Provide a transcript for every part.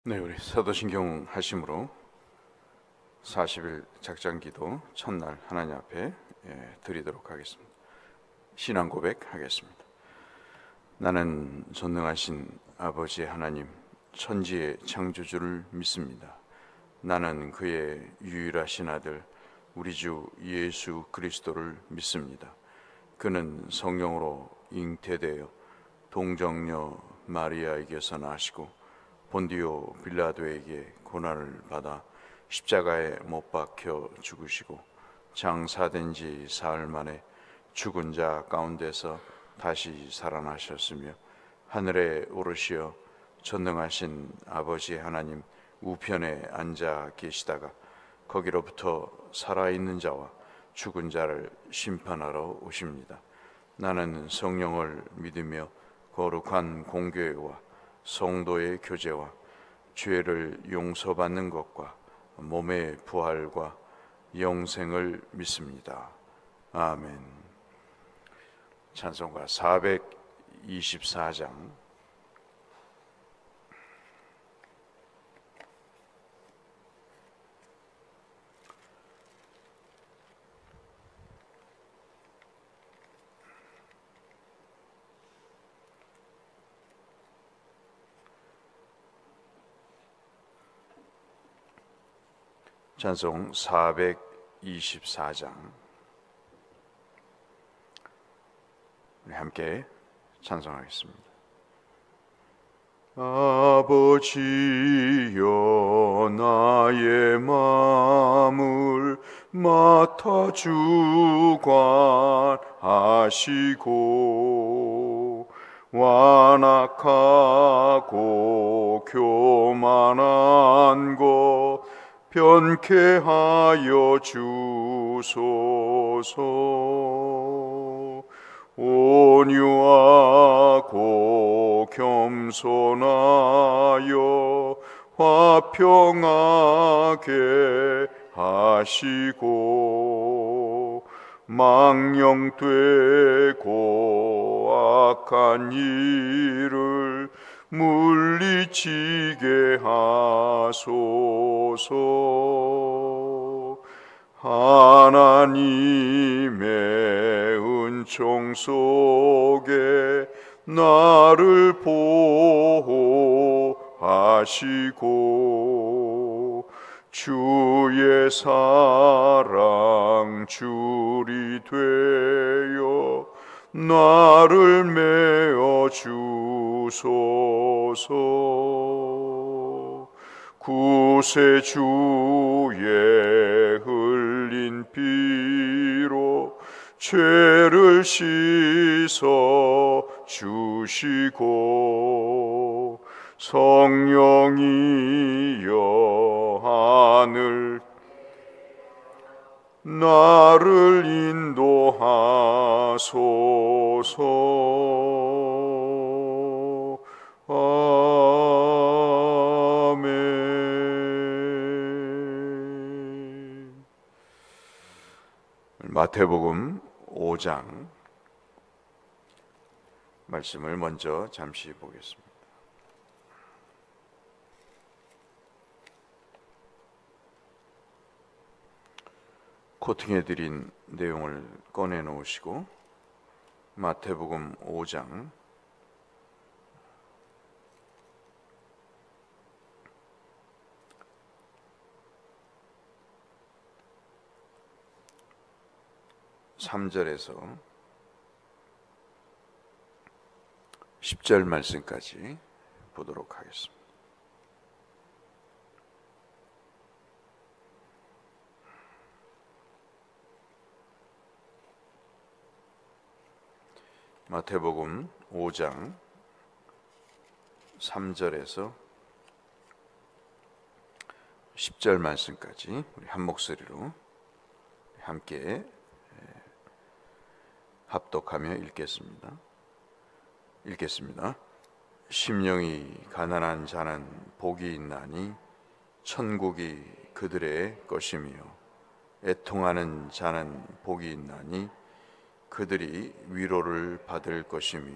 네, 우리 사도신경 하심으로 40일 작전기도 첫날 하나님 앞에 드리도록 하겠습니다. 신앙 고백하겠습니다. 나는 전능하신 아버지 하나님, 천지의 창조주를 믿습니다. 나는 그의 유일하신 아들 우리 주 예수 그리스도를 믿습니다. 그는 성령으로 잉태되어 동정녀 마리아에게서 나시고 본디오 빌라도에게 고난을 받아 십자가에 못 박혀 죽으시고 장사된 지 사흘 만에 죽은 자 가운데서 다시 살아나셨으며 하늘에 오르시어 전능하신 아버지 하나님 우편에 앉아 계시다가 거기로부터 살아있는 자와 죽은 자를 심판하러 오십니다. 나는 성령을 믿으며 거룩한 공교회와 성도의 교제와 죄를 용서받는 것과 몸의 부활과 영생을 믿습니다. 아멘. 찬송가 424장. 찬송 424장 우리 함께 찬송하겠습니다. 아버지여 나의 마음을 맡아 주관하시고 완악하고 교만한 것 변케하여 주소서. 온유하고 겸손하여 화평하게 하시고 망령되고 악한 일을 물리치게 하소서. 하나님의 은총 속에 나를 보호하시고 주의 사랑 줄이 되어 나를 메어 주소서. 구세주의 흘린 피로 죄를 씻어 주시고 성령이여 하늘 나를 인도하소서. 아멘. 마태복음 5장 말씀을 먼저 잠시 보겠습니다. 코팅해 드린 내용을 꺼내 놓으시고 마태복음 5장 3절에서 10절 말씀까지 보도록 하겠습니다. 마태복음 5장 3절에서 10절 말씀까지 우리 한 목소리로 함께 합독하며 읽겠습니다. 심령이 가난한 자는 복이 있나니 천국이 그들의 것이며 애통하는 자는 복이 있나니 그들이 위로를 받을 것이며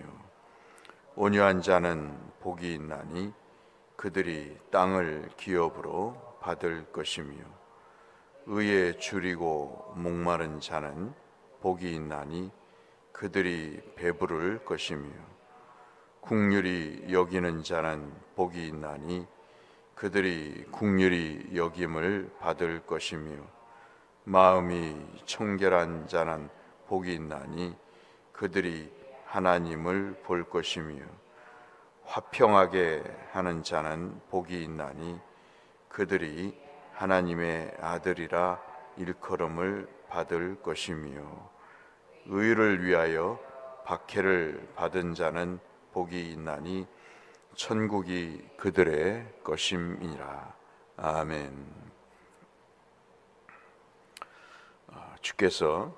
온유한 자는 복이 있나니 그들이 땅을 기업으로 받을 것이며 의에 줄이고 목마른 자는 복이 있나니 그들이 배부를 것이며 긍휼히 여기는 자는 복이 있나니 그들이 긍휼히 여김을 받을 것이며 마음이 청결한 자는 복이 있나니 그들이 하나님을 볼 것이며 화평하게 하는 자는 복이 있나니 그들이 하나님의 아들이라 일컬음을 받을 것이며 의를 위하여 박해를 받은 자는 복이 있나니 천국이 그들의 것임이라. 아멘. 주께서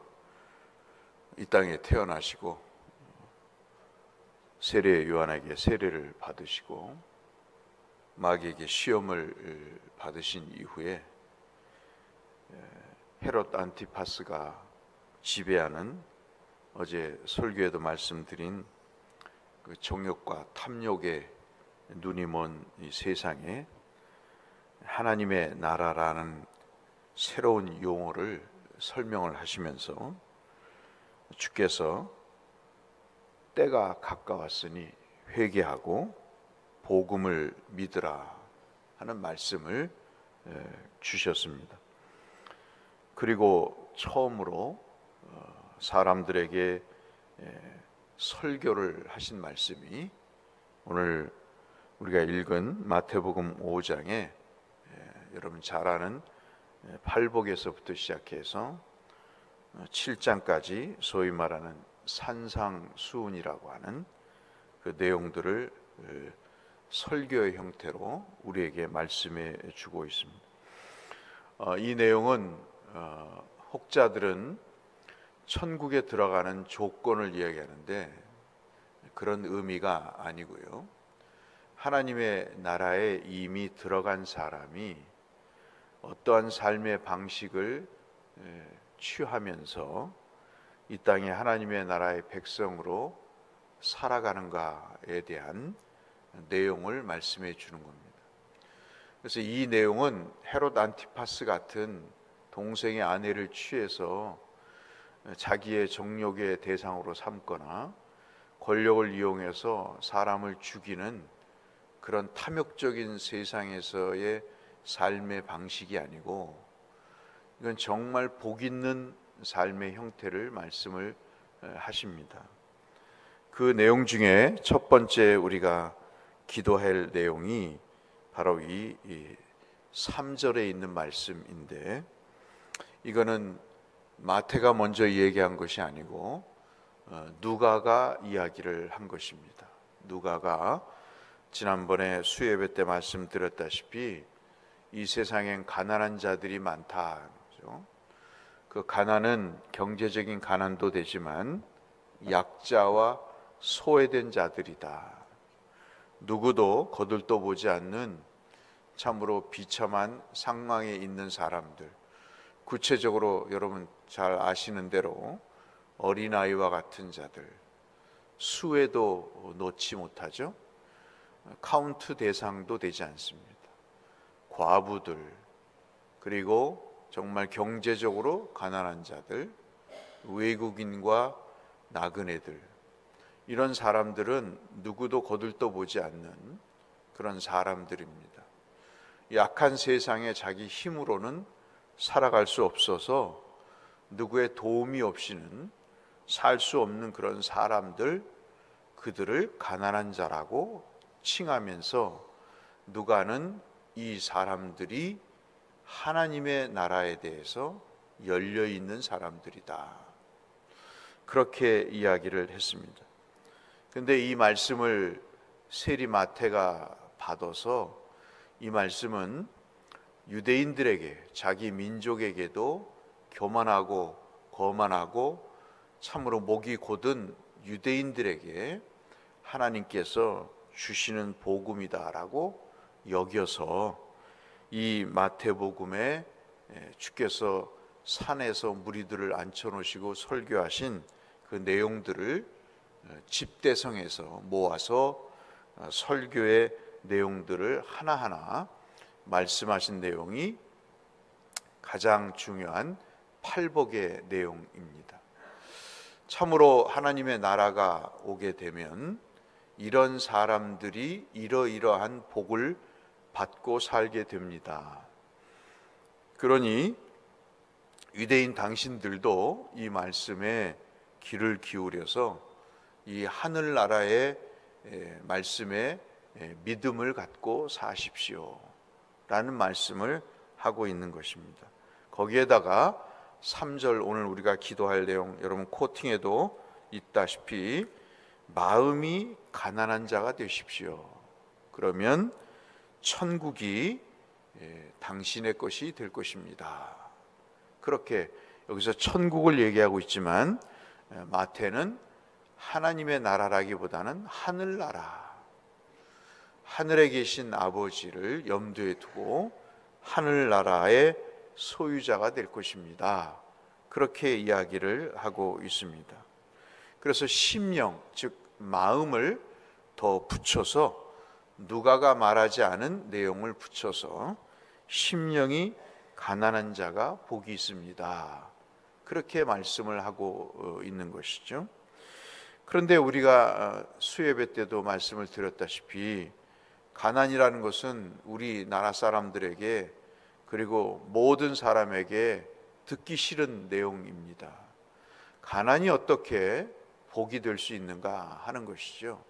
이 땅에 태어나시고 세례 요한에게 세례를 받으시고 마귀에게 시험을 받으신 이후에 헤롯 안티파스가 지배하는 어제 설교에도 말씀드린 그 정욕과 탐욕에 눈이 먼 이 세상에 하나님의 나라라는 새로운 용어를 설명을 하시면서 주께서 때가 가까웠으니 회개하고 복음을 믿으라 하는 말씀을 주셨습니다. 그리고 처음으로 사람들에게 설교를 하신 말씀이 오늘 우리가 읽은 마태복음 5장에 여러분 잘 아는 팔복에서부터 시작해서 7장까지 소위 말하는 산상수훈이라고 하는 그 내용들을 설교의 형태로 우리에게 말씀해 주고 있습니다. 이 내용은 혹자들은 천국에 들어가는 조건을 이야기하는데 그런 의미가 아니고요. 하나님의 나라에 이미 들어간 사람이 어떠한 삶의 방식을 취하면서 이 땅에 하나님의 나라의 백성으로 살아가는가에 대한 내용을 말씀해 주는 겁니다. 그래서 이 내용은 헤롯 안티파스 같은 동생의 아내를 취해서 자기의 정욕의 대상으로 삼거나 권력을 이용해서 사람을 죽이는 그런 탐욕적인 세상에서의 삶의 방식이 아니고 이건 정말 복 있는 삶의 형태를 말씀을 하십니다. 그 내용 중에 첫 번째 우리가 기도할 내용이 바로 이 3절에 있는 말씀인데 이거는 마태가 먼저 얘기한 것이 아니고 누가가 이야기를 한 것입니다. 누가가 지난번에 수예배 때 말씀드렸다시피 이 세상엔 가난한 자들이 많다. 그렇죠? 그 가난은 경제적인 가난도 되지만 약자와 소외된 자들이다. 누구도 거들떠보지 않는 참으로 비참한 상황에 있는 사람들, 구체적으로 여러분 잘 아시는 대로 어린아이와 같은 자들, 수에도 놓지 못하죠. 카운트 대상도 되지 않습니다. 과부들, 그리고 정말 경제적으로 가난한 자들, 외국인과 나그네들, 이런 사람들은 누구도 거들떠보지 않는 그런 사람들입니다. 약한 세상에 자기 힘으로는 살아갈 수 없어서 누구의 도움이 없이는 살 수 없는 그런 사람들, 그들을 가난한 자라고 칭하면서 누가는 이 사람들이 하나님의 나라에 대해서 열려있는 사람들이다, 그렇게 이야기를 했습니다. 근데 이 말씀을 세리 마태가 받아서 이 말씀은 유대인들에게, 자기 민족에게도 교만하고 거만하고 참으로 목이 곧은 유대인들에게 하나님께서 주시는 복음이다라고 여겨서 이 마태복음에 주께서 산에서 무리들을 앉혀놓으시고 설교하신 그 내용들을 집대성에서 모아서 설교의 내용들을 하나하나 말씀하신 내용이 가장 중요한 팔복의 내용입니다. 참으로 하나님의 나라가 오게 되면 이런 사람들이 이러이러한 복을 받고 살게 됩니다. 그러니 유대인 당신들도 이 말씀에 귀를 기울여서 이 하늘나라의 말씀에 믿음을 갖고 사십시오 라는 말씀을 하고 있는 것입니다. 거기에다가 3절 오늘 우리가 기도할 내용 여러분 코팅에도 있다시피 마음이 가난한 자가 되십시오. 그러면 천국이 당신의 것이 될 것입니다. 그렇게 여기서 천국을 얘기하고 있지만 마태는 하나님의 나라라기보다는 하늘나라, 하늘에 계신 아버지를 염두에 두고 하늘나라의 소유자가 될 것입니다. 그렇게 이야기를 하고 있습니다. 그래서 심령, 즉 마음을 더 붙여서 누가가 말하지 않은 내용을 붙여서 심령이 가난한 자가 복이 있습니다. 그렇게 말씀을 하고 있는 것이죠. 그런데 우리가 수예배 때도 말씀을 드렸다시피 가난이라는 것은 우리나라 사람들에게 그리고 모든 사람에게 듣기 싫은 내용입니다. 가난이 어떻게 복이 될 수 있는가 하는 것이죠.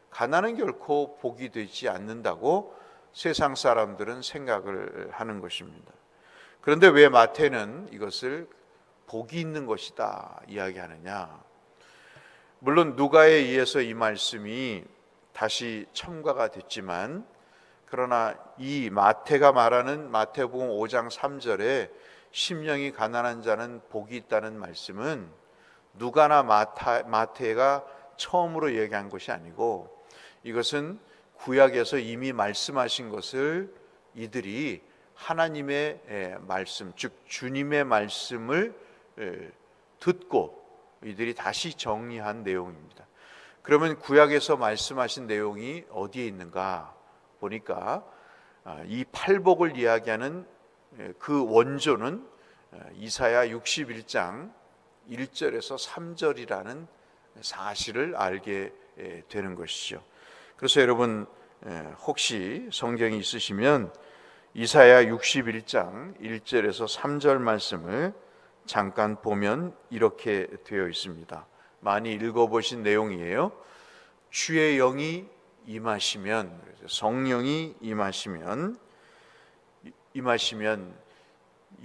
가난은 결코 복이 되지 않는다고 세상 사람들은 생각을 하는 것입니다. 그런데 왜 마태는 이것을 복이 있는 것이다 이야기하느냐? 물론 누가에 의해서 이 말씀이 다시 첨가가 됐지만 그러나 이 마태가 말하는 마태복음 5장 3절에 심령이 가난한 자는 복이 있다는 말씀은 누가나 마태가 처음으로 얘기한 것이 아니고 이것은 구약에서 이미 말씀하신 것을 이들이 하나님의 말씀, 즉 주님의 말씀을 듣고 이들이 다시 정리한 내용입니다. 그러면 구약에서 말씀하신 내용이 어디에 있는가 보니까 이 팔복을 이야기하는 그 원조는 이사야 61장 1절에서 3절이라는 사실을 알게 되는 것이죠. 그래서 여러분 혹시 성경이 있으시면 이사야 61장 1절에서 3절 말씀을 잠깐 보면 이렇게 되어 있습니다. 많이 읽어보신 내용이에요. 주의 영이 임하시면, 성령이 임하시면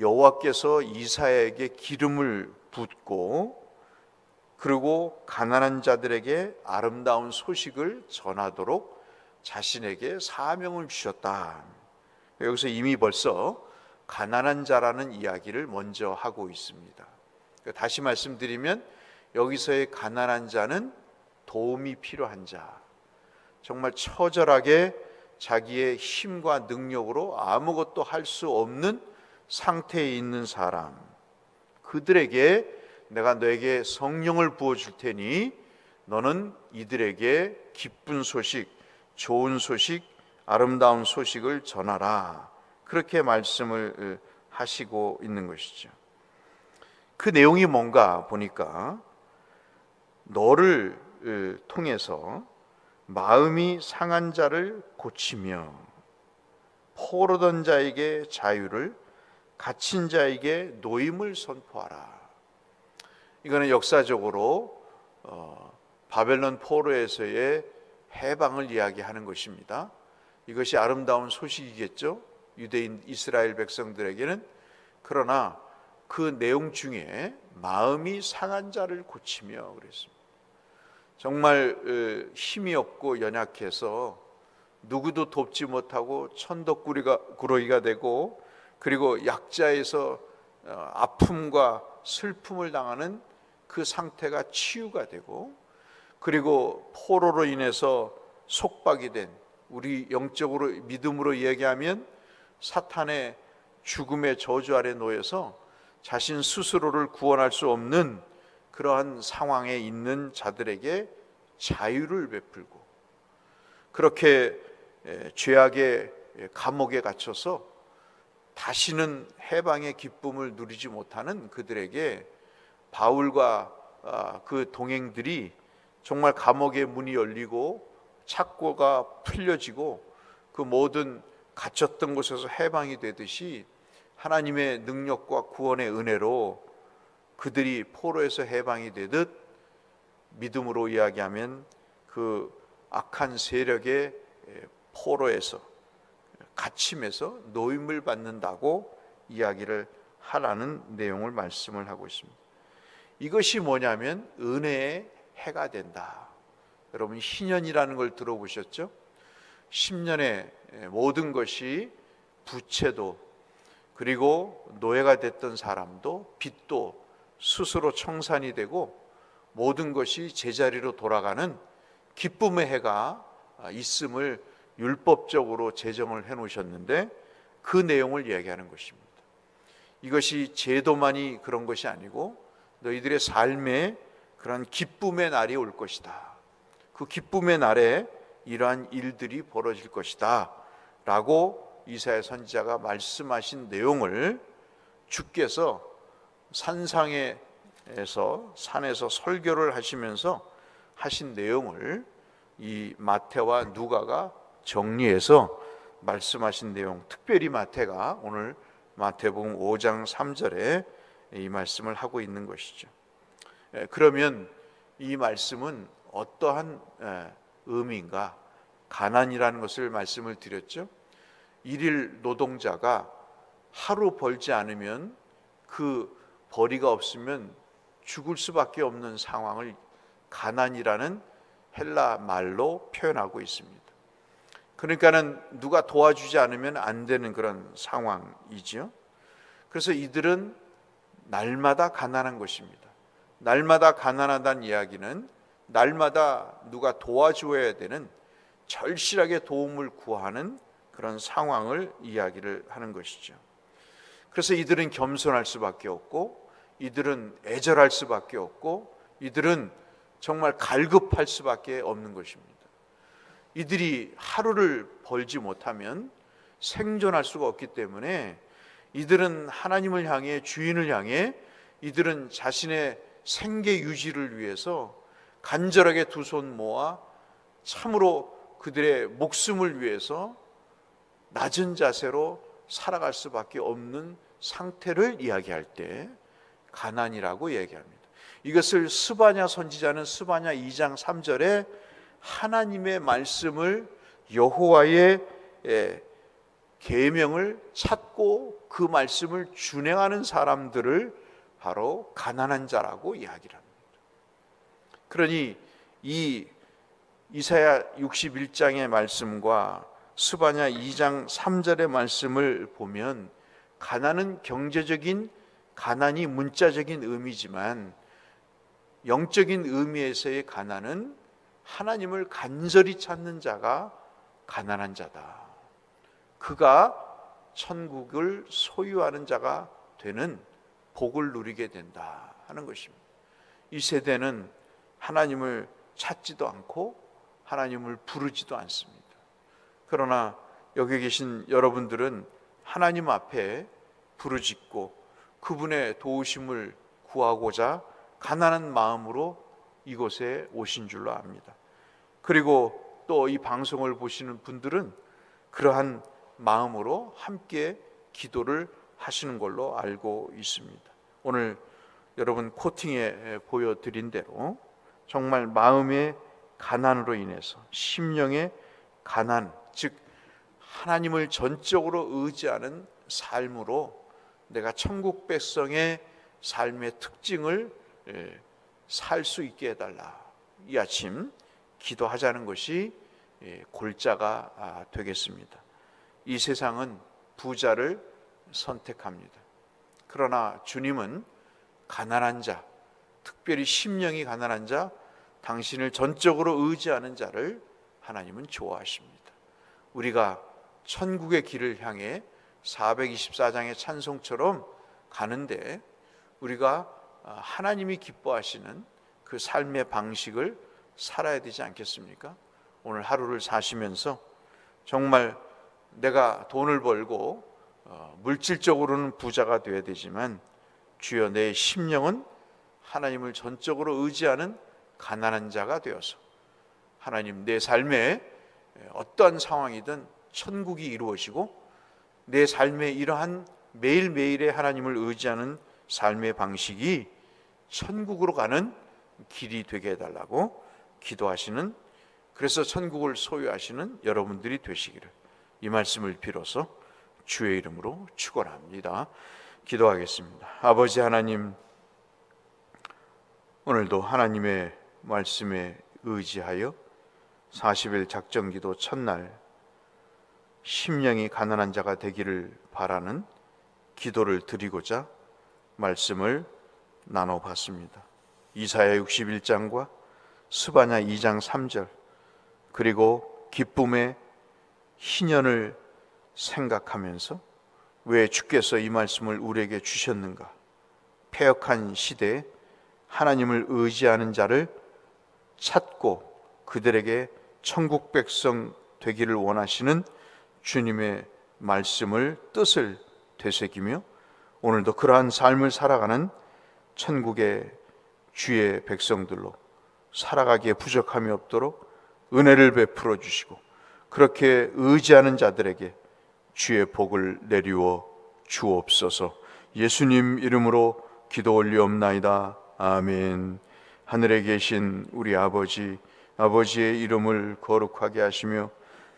여호와께서 이사야에게 기름을 붓고 그리고 가난한 자들에게 아름다운 소식을 전하도록 자신에게 사명을 주셨다. 여기서 이미 벌써 가난한 자라는 이야기를 먼저 하고 있습니다. 다시 말씀드리면 여기서의 가난한 자는 도움이 필요한 자, 정말 처절하게 자기의 힘과 능력으로 아무것도 할 수 없는 상태에 있는 사람, 그들에게 내가 너에게 성령을 부어줄 테니 너는 이들에게 기쁜 소식, 좋은 소식, 아름다운 소식을 전하라. 그렇게 말씀을 하시고 있는 것이죠. 그 내용이 뭔가 보니까 너를 통해서 마음이 상한 자를 고치며 포로던 자에게 자유를, 갇힌 자에게 노임을 선포하라. 이거는 역사적으로 바벨론 포로에서의 해방을 이야기하는 것입니다. 이것이 아름다운 소식이겠죠, 유대인 이스라엘 백성들에게는. 그러나 그 내용 중에 마음이 상한 자를 고치며 그랬습니다. 정말 힘이 없고 연약해서 누구도 돕지 못하고 천덕꾸러기가 되고 그리고 약자에서 아픔과 슬픔을 당하는 그 상태가 치유가 되고 그리고 포로로 인해서 속박이 된, 우리 영적으로 믿음으로 얘기하면 사탄의 죽음의 저주 아래 놓여서 자신 스스로를 구원할 수 없는 그러한 상황에 있는 자들에게 자유를 베풀고 그렇게 죄악의 감옥에 갇혀서 다시는 해방의 기쁨을 누리지 못하는 그들에게 바울과 그 동행들이 정말 감옥의 문이 열리고 착고가 풀려지고 그 모든 갇혔던 곳에서 해방이 되듯이 하나님의 능력과 구원의 은혜로 그들이 포로에서 해방이 되듯 믿음으로 이야기하면 그 악한 세력의 포로에서 갇힘에서 노임을 받는다고 이야기를 하라는 내용을 말씀을 하고 있습니다. 이것이 뭐냐면 은혜의 해가 된다. 여러분 희년이라는 걸 들어보셨죠? 10년에 모든 것이 부채도 그리고 노예가 됐던 사람도 빚도 스스로 청산이 되고 모든 것이 제자리로 돌아가는 기쁨의 해가 있음을 율법적으로 제정을 해놓으셨는데 그 내용을 이야기하는 것입니다. 이것이 제도만이 그런 것이 아니고 너희들의 삶에 그런 기쁨의 날이 올 것이다. 그 기쁨의 날에 이러한 일들이 벌어질 것이다 라고 이사야 선지자가 말씀하신 내용을 주께서 산상에서 산에서 설교를 하시면서 하신 내용을 이 마태와 누가가 정리해서 말씀하신 내용, 특별히 마태가 오늘 마태복음 5장 3절에 이 말씀을 하고 있는 것이죠. 그러면 이 말씀은 어떠한 의미인가? 가난이라는 것을 말씀을 드렸죠. 일일 노동자가 하루 벌지 않으면 그 벌이가 없으면 죽을 수밖에 없는 상황을 가난이라는 헬라 말로 표현하고 있습니다. 그러니까는 누가 도와주지 않으면 안 되는 그런 상황이지요. 그래서 이들은 날마다 가난한 것입니다. 날마다 가난하다는 이야기는 날마다 누가 도와줘야 되는 절실하게 도움을 구하는 그런 상황을 이야기를 하는 것이죠. 그래서 이들은 겸손할 수밖에 없고 이들은 애절할 수밖에 없고 이들은 정말 갈급할 수밖에 없는 것입니다. 이들이 하루를 벌지 못하면 생존할 수가 없기 때문에 이들은 하나님을 향해 주인을 향해 이들은 자신의 생계 유지를 위해서 간절하게 두 손 모아 참으로 그들의 목숨을 위해서 낮은 자세로 살아갈 수밖에 없는 상태를 이야기할 때 가난이라고 얘기합니다. 이것을 스바냐 선지자는 스바냐 2장 3절에 하나님의 말씀을 여호와의 계명을 찾고 그 말씀을 준행하는 사람들을 바로 가난한 자라고 이야기를 합니다. 그러니 이 이사야 61장의 말씀과 스바냐 2장 3절의 말씀을 보면 가난은 경제적인 가난이 문자적인 의미지만 영적인 의미에서의 가난은 하나님을 간절히 찾는 자가 가난한 자다. 그가 천국을 소유하는 자가 되는 복을 누리게 된다 하는 것입니다. 이 세대는 하나님을 찾지도 않고 하나님을 부르지도 않습니다. 그러나 여기 계신 여러분들은 하나님 앞에 부르짖고 그분의 도우심을 구하고자 가난한 마음으로 이곳에 오신 줄로 압니다. 그리고 또 이 방송을 보시는 분들은 그러한 마음으로 함께 기도를 하시는 걸로 알고 있습니다. 오늘 여러분 코팅에 보여드린 대로 정말 마음의 가난으로 인해서 심령의 가난, 즉 하나님을 전적으로 의지하는 삶으로 내가 천국 백성의 삶의 특징을 살 수 있게 해달라. 이 아침 기도하자는 것이 골자가 되겠습니다. 이 세상은 부자를 선택합니다. 그러나 주님은 가난한 자, 특별히 심령이 가난한 자, 당신을 전적으로 의지하는 자를 하나님은 좋아하십니다. 우리가 천국의 길을 향해 424장의 찬송처럼 가는데 우리가 하나님이 기뻐하시는 그 삶의 방식을 살아야 되지 않겠습니까? 오늘 하루를 사시면서 정말 내가 돈을 벌고 물질적으로는 부자가 되어야 되지만 주여 내 심령은 하나님을 전적으로 의지하는 가난한 자가 되어서 하나님 내 삶에 어떠한 상황이든 천국이 이루어지고 내 삶의 이러한 매일매일의 하나님을 의지하는 삶의 방식이 천국으로 가는 길이 되게 해달라고 기도하시는, 그래서 천국을 소유하시는 여러분들이 되시기를 이 말씀을 빌어서 주의 이름으로 축원합니다. 기도하겠습니다. 아버지 하나님, 오늘도 하나님의 말씀에 의지하여 40일 작정기도 첫날 심령이 가난한 자가 되기를 바라는 기도를 드리고자 말씀을 나눠봤습니다. 이사야 61장과 스바냐 2장 3절, 그리고 기쁨의 희년을 생각하면서 왜 주께서 이 말씀을 우리에게 주셨는가, 패역한 시대에 하나님을 의지하는 자를 찾고 그들에게 천국 백성 되기를 원하시는 주님의 말씀을, 뜻을 되새기며 오늘도 그러한 삶을 살아가는 천국의 주의 백성들로 살아가기에 부족함이 없도록 은혜를 베풀어 주시고 그렇게 의지하는 자들에게 주의 복을 내리워 주옵소서. 예수님 이름으로 기도 올리옵나이다. 아멘. 하늘에 계신 우리 아버지, 아버지의 이름을 거룩하게 하시며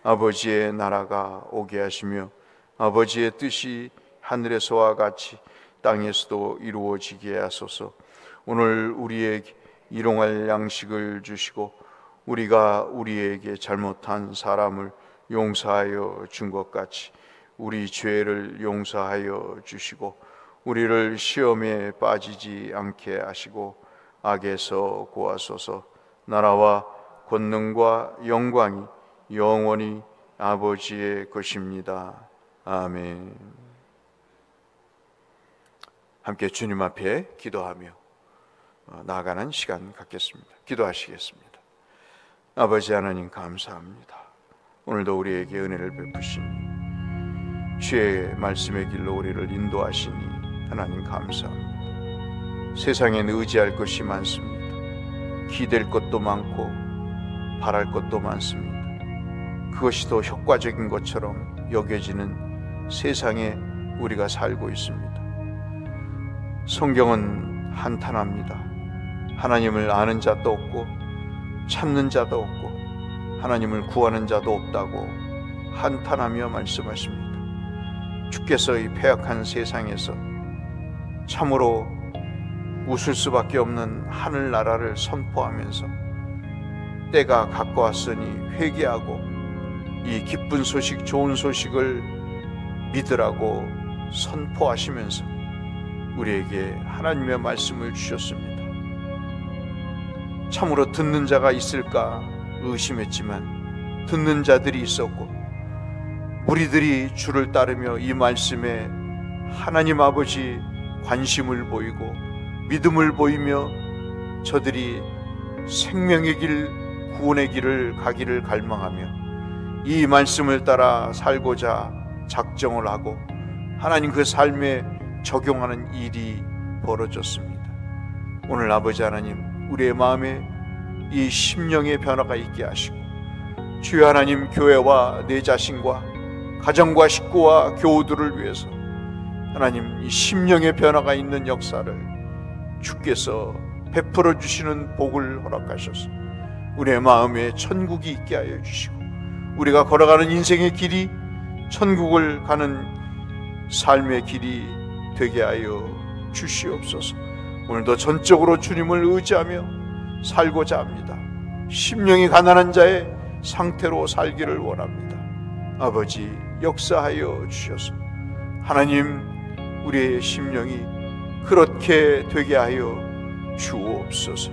아버지의 나라가 오게 하시며 아버지의 뜻이 하늘에서와 같이 땅에서도 이루어지게 하소서. 오늘 우리에게 일용할 양식을 주시고 우리가 우리에게 잘못한 사람을 용서하여 준 것 같이 우리 죄를 용서하여 주시고 우리를 시험에 빠지지 않게 하시고 악에서 구하소서. 나라와 권능과 영광이 영원히 아버지의 것입니다. 아멘. 함께 주님 앞에 기도하며 나아가는 시간 갖겠습니다. 기도하시겠습니다. 아버지 하나님 감사합니다. 오늘도 우리에게 은혜를 베푸시니 주의 말씀의 길로 우리를 인도하시니 하나님 감사합니다. 세상엔 의지할 것이 많습니다. 기댈 것도 많고 바랄 것도 많습니다. 그것이 더 효과적인 것처럼 여겨지는 세상에 우리가 살고 있습니다. 성경은 한탄합니다. 하나님을 아는 자도 없고 찾는 자도 없고 하나님을 구하는 자도 없다고 한탄하며 말씀하십니다. 주께서 이 패역한 세상에서 참으로 웃을 수밖에 없는 하늘나라를 선포하면서 때가 가까웠으니 회개하고 이 기쁜 소식, 좋은 소식을 믿으라고 선포하시면서 우리에게 하나님의 말씀을 주셨습니다. 참으로 듣는 자가 있을까 의심했지만 듣는 자들이 있었고 무리들이 주를 따르며 이 말씀에 하나님 아버지 관심을 보이고 믿음을 보이며 저들이 생명의 길, 구원의 길을 가기를 갈망하며 이 말씀을 따라 살고자 작정을 하고 하나님 그 삶에 적용하는 일이 벌어졌습니다. 오늘 아버지 하나님, 우리의 마음에 이 심령의 변화가 있게 하시고 주여 하나님, 교회와 내 자신과 가정과 식구와 교우들을 위해서 하나님 이 심령의 변화가 있는 역사를 주께서 베풀어 주시는 복을 허락하셔서 우리의 마음에 천국이 있게 하여 주시고 우리가 걸어가는 인생의 길이 천국을 가는 삶의 길이 되게 하여 주시옵소서. 오늘도 전적으로 주님을 의지하며 살고자 합니다. 심령이 가난한 자의 상태로 살기를 원합니다. 아버지 역사하여 주셔서 하나님 우리의 심령이 그렇게 되게 하여 주옵소서.